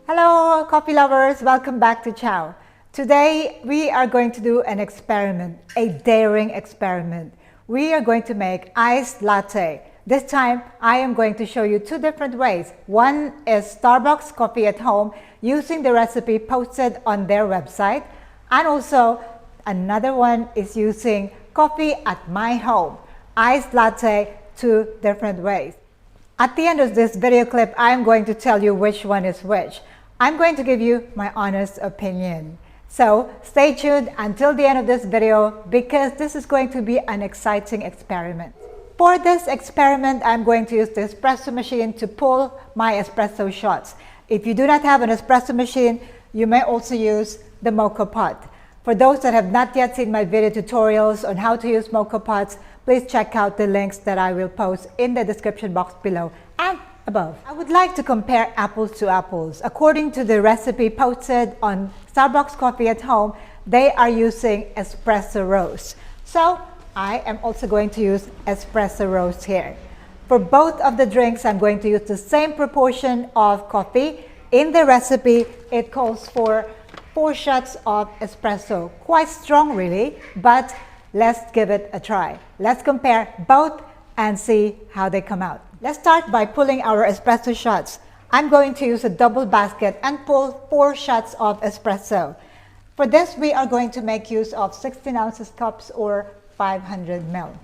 Hello, coffee lovers. Welcome back to Chao. Today, we are going to do an experiment, a daring experiment. We are going to make iced latte. This time, I am going to show you two different ways. One is Starbucks coffee at home using the recipe posted on their website. And also, another one is using coffee at my home, iced latte, two different ways. At the end of this video clip, I'm going to tell you which one is which. I'm going to give you my honest opinion. So stay tuned until the end of this video because this is going to be an exciting experiment. For this experiment, I'm going to use the espresso machine to pull my espresso shots. If you do not have an espresso machine, you may also use the mocha pot. For those that have not yet seen my video tutorials on how to use mocha pots, please check out the links that I will post in the description box below and above. I would like to compare apples to apples. According to the recipe posted on Starbucks Coffee at Home, they are using espresso roast. So I am also going to use espresso roast here. For both of the drinks, I'm going to use the same proportion of coffee. In the recipe, it calls for 4 shots of espresso. Quite strong really, but let's give it a try. Let's compare both and see how they come out. Let's start by pulling our espresso shots. I'm going to use a double basket and pull 4 shots of espresso. For this, we are going to make use of 16 ounces cups or 500 ml.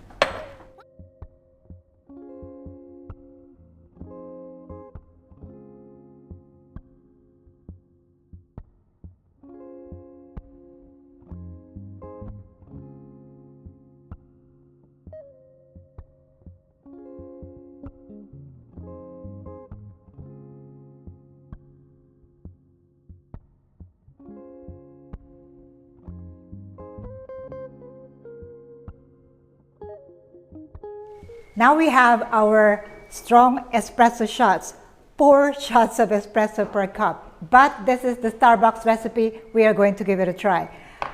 Now we have our strong espresso shots, 4 shots of espresso per cup. But this is the Starbucks recipe. We are going to give it a try.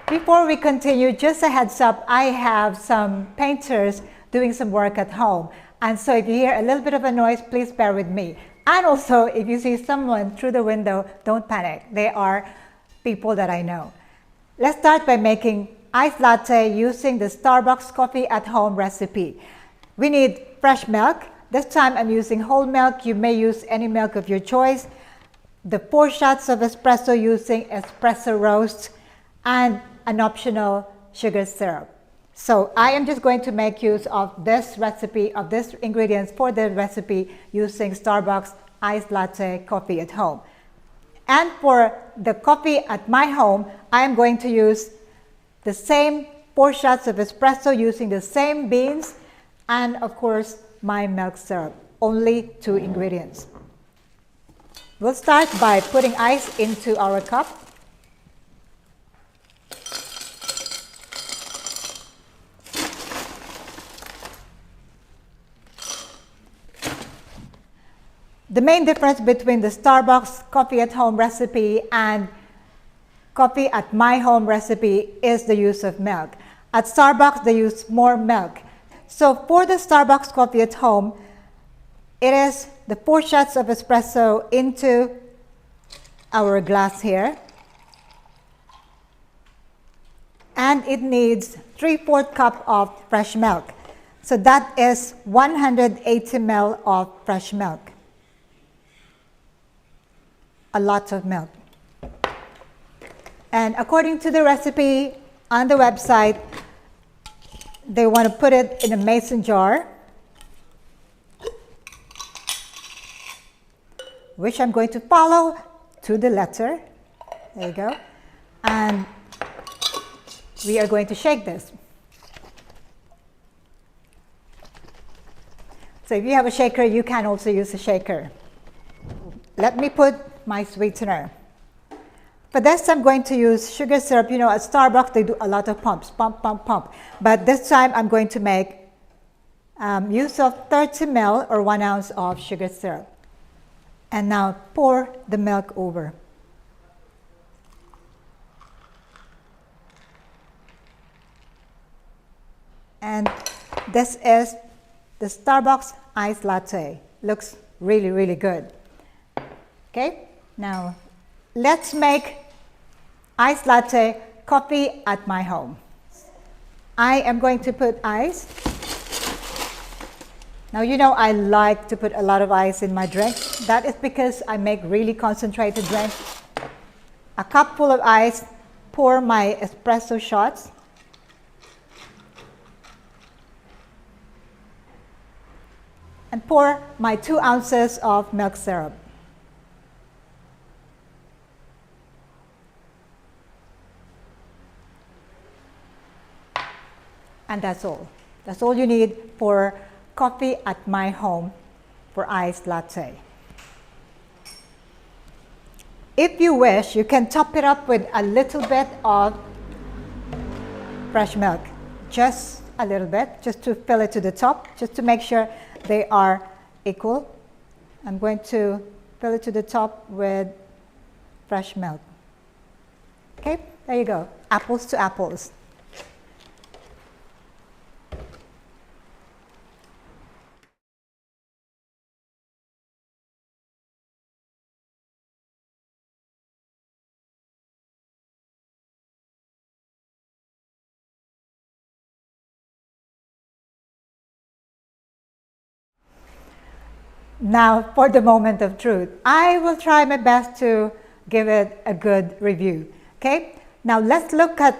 Before we continue, just a heads up, I have some painters doing some work at home. And so if you hear a little bit of a noise, please bear with me. And also, if you see someone through the window, don't panic. They are people that I know. Let's start by making iced latte using the Starbucks Coffee at Home recipe. We need fresh milk. This time I'm using whole milk. You may use any milk of your choice. The 4 shots of espresso using espresso roast and an optional sugar syrup. So I am just going to make use of this recipe, of this ingredients for the recipe using Starbucks iced latte coffee at home. And for the coffee at my home, I am going to use the same 4 shots of espresso using the same beans and of course my milk syrup, only 2 ingredients. We'll start by putting ice into our cup. The main difference between the Starbucks coffee at home recipe and coffee at my home recipe is the use of milk. At Starbucks, they use more milk. So for the Starbucks coffee at home, it is the 4 shots of espresso into our glass here. And it needs 3/4 cup of fresh milk. So that is 180 ml of fresh milk. A lot of milk. And according to the recipe on the website, they want to put it in a mason jar, which I'm going to follow to the letter. There you go. And we are going to shake this. So if you have a shaker, you can also use a shaker. Let me put my sweetener. For this, I'm going to use sugar syrup. You know, at Starbucks, they do a lot of pumps, pump, pump, pump. But this time, I'm going to make use of 30 ml or 1 ounce of sugar syrup. And now pour the milk over. And this is the Starbucks Iced Latte. Looks really, really good. Okay, now let's make iced latte coffee at my home. I am going to put ice. Now you know I like to put a lot of ice in my drink. That is because I make really concentrated drink. A cup full of ice, pour my espresso shots. And pour my 2 ounces of milk syrup. And that's all. That's all you need for coffee at my home for iced latte. If you wish, you can top it up with a little bit of fresh milk. Just a little bit, just to fill it to the top, just to make sure they are equal. I'm going to fill it to the top with fresh milk. Okay, there you go. Apples to apples. Now for the moment of truth. I will try my best to give it a good review. Okay, now let's look at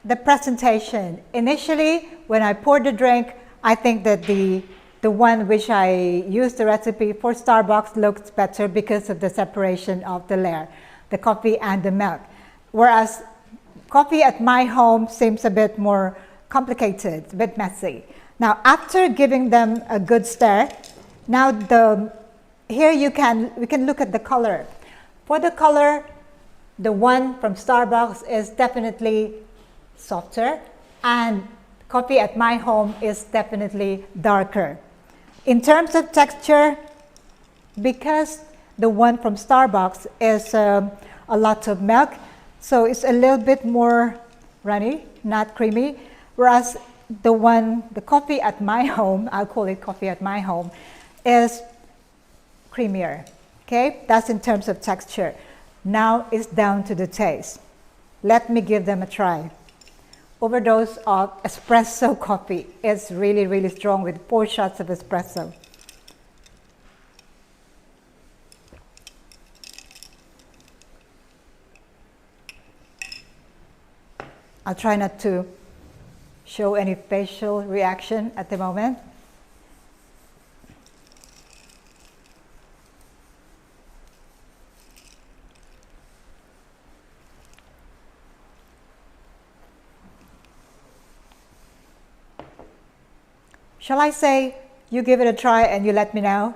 the presentation. Initially, when I poured the drink, I think that the one which I used the recipe for Starbucks looked better because of the separation of the layer, the coffee and the milk. Whereas coffee at my home seems a bit more complicated, a bit messy. Now after giving them a good stir, now here we can look at the color. For the color, the one from Starbucks is definitely softer, and coffee at my home is definitely darker. In terms of texture, because the one from Starbucks is a lot of milk, so it's a little bit more runny, not creamy, whereas the coffee at my home, I'll call it coffee at my home, is creamier. Okay, that's in terms of texture. Now it's down to the taste. Let me give them a try. Overdose of espresso coffee. It's really, really strong with 4 shots of espresso. I'll try not to show any facial reaction at the moment. Shall I say, you give it a try and you let me know?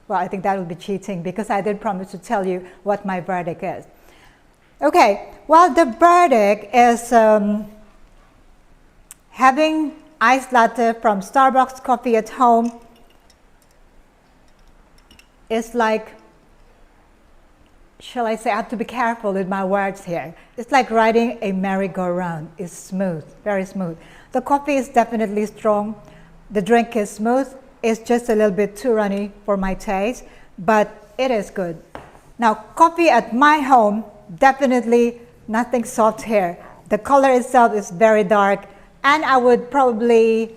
Well, I think that would be cheating because I did promise to tell you what my verdict is. Okay, well, the verdict is having iced latte from Starbucks coffee at home is like, shall I say, I have to be careful with my words here. It's like riding a merry-go-round. It's smooth, very smooth. The coffee is definitely strong. The drink is smooth. It's just a little bit too runny for my taste, but it is good. Now, coffee at my home, definitely nothing soft here. The color itself is very dark, and I would probably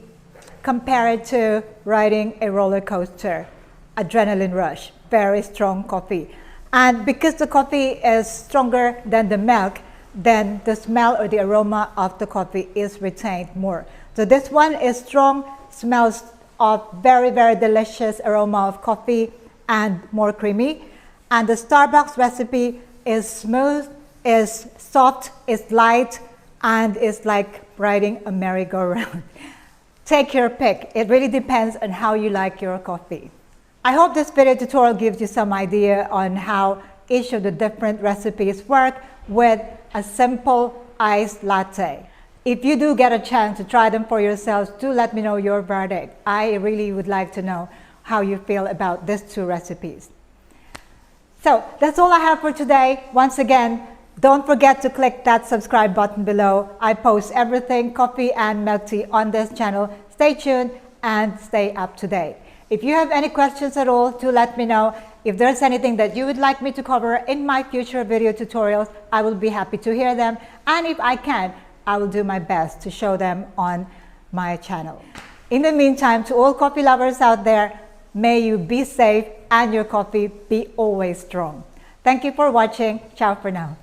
compare it to riding a roller coaster. Adrenaline rush, very strong coffee. And because the coffee is stronger than the milk, then the smell or the aroma of the coffee is retained more. So this one is strong, smells of very, very delicious aroma of coffee and more creamy. And the Starbucks recipe is smooth, is soft, is light, and is like riding a merry-go-round. Take your pick. It really depends on how you like your coffee. I hope this video tutorial gives you some idea on how each of the different recipes work with a simple iced latte. If you do get a chance to try them for yourselves, do let me know your verdict. I really would like to know how you feel about these 2 recipes. So that's all I have for today. Once again, don't forget to click that subscribe button below. I post everything coffee and milk tea on this channel. Stay tuned and stay up to date. If you have any questions at all, do let me know. If there's anything that you would like me to cover in my future video tutorials, I will be happy to hear them. And if I can, I will do my best to show them on my channel. In the meantime, to all coffee lovers out there, may you be safe and your coffee be always strong. Thank you for watching. Ciao for now.